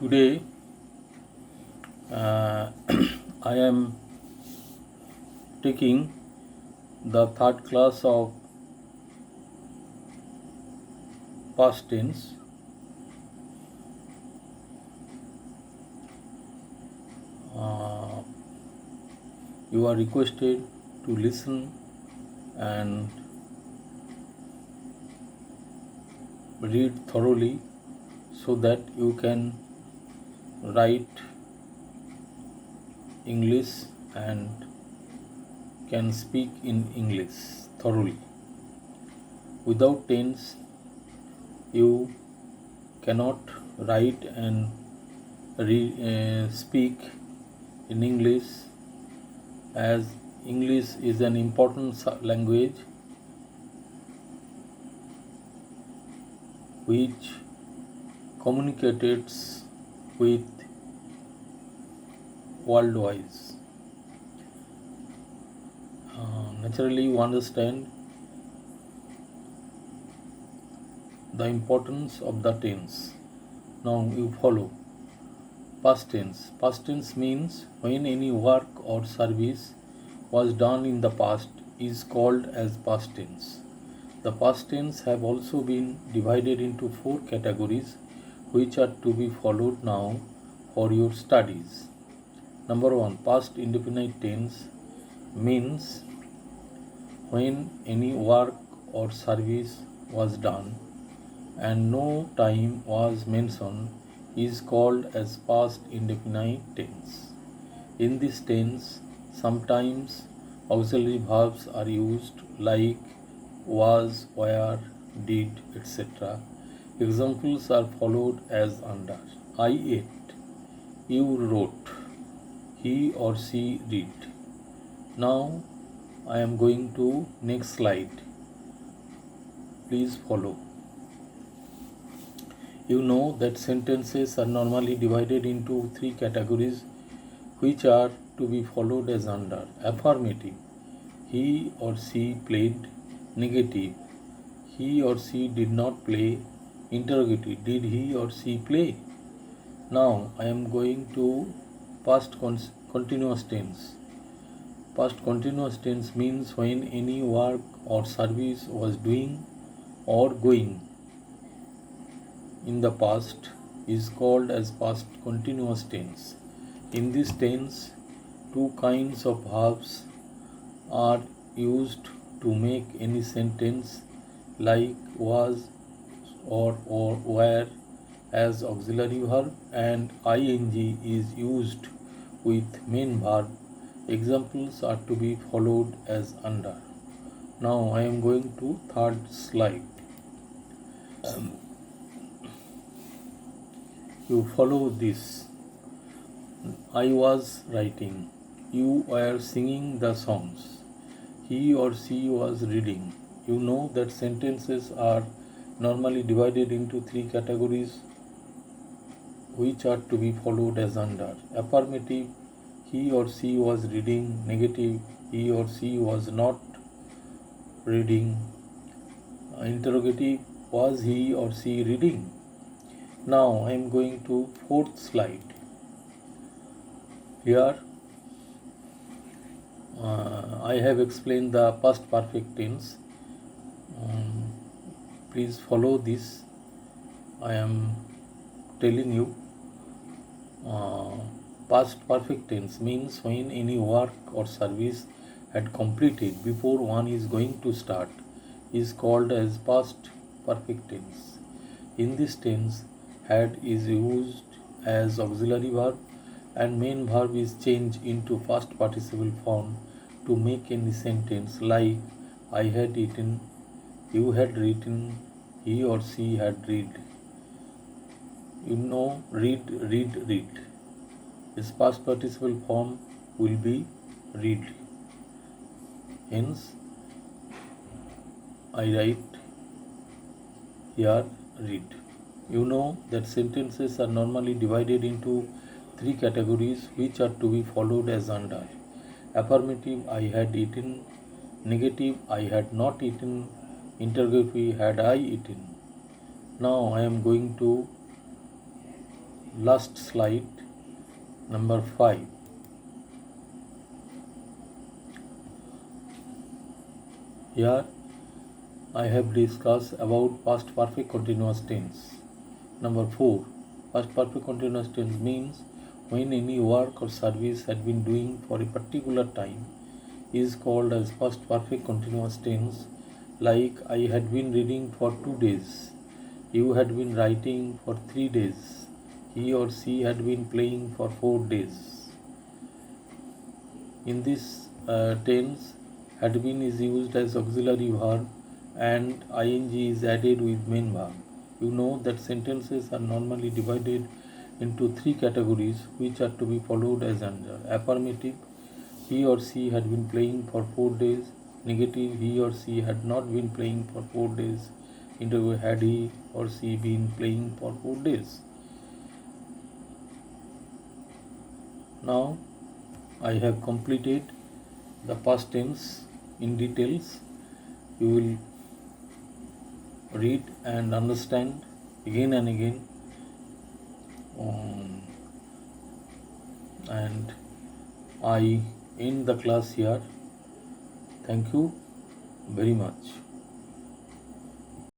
Today, uh, I am taking the third class of past tense. Uh, you are requested to listen and read thoroughly so that you can write English and can speak in English thoroughly. Without tense, you cannot write and speak in English, as English is an important language which communicates with worldwide. Naturally, you understand the importance of the tense. Now you follow. Past tense. Past tense means when any work or service was done in the past is called as past tense. The past tense have also been divided into four categories which are to be followed now for your studies. Number one, past indefinite tense means when any work or service was done and no time was mentioned is called as past indefinite tense. In this tense, sometimes auxiliary verbs are used like was, were, did, etc. Examples are followed as under. I ate, you wrote, he or she read. Now I am going to next slide. Please follow. You know that sentences are normally divided into three categories which are to be followed as under. Affirmative, he or she played. Negative, he or she did not play. Interrogative, did he or she play? Now I am going to past continuous tense. Past continuous tense means when any work or service was doing or going in the past is called as past continuous tense. In this tense, two kinds of verbs are used to make any sentence like was or were as auxiliary verb, and ing is used with main verb. Examples are to be followed as under. Now I am going to third slide. You follow this. I was writing. You were singing the songs. He or she was reading. You know that sentences are normally divided into three categories which are to be followed as under. Affirmative, he or she was reading. Negative, he or she was not reading. Interrogative, was he or she reading? Now I am going to fourth slide. Here I have explained the past perfect tense. Please follow this. I am telling you. Past perfect tense means when any work or service had completed before one is going to start is called as past perfect tense. In this tense, had is used as auxiliary verb and main verb is changed into past participle form to make any sentence like I had eaten, you had written, he or she had read. You know, read. Its past participle form will be read. Hence, I write here read. You know that sentences are normally divided into three categories which are to be followed as under. Affirmative, I had eaten. Negative, I had not eaten. Interrogative, had I eaten. Now I am going to last slide, number 5. Here I have discussed about past perfect continuous tense. Number 4. Past perfect continuous tense means when any work or service had been doing for a particular time is called as past perfect continuous tense, like I had been reading for 2 days, you had been writing for 3 days, he or she had been playing for 4 days. In this tense, had been is used as auxiliary verb and ing is added with main verb. You know that sentences are normally divided into 3 categories which are to be followed as under: affirmative, he or she had been playing for 4 days; negative, he or she had not been playing for 4 days; interrogative, had he or she been playing for 4 days. Now I have completed the past tense in details. You will read and understand again and again, and I end the class here. Thank you very much.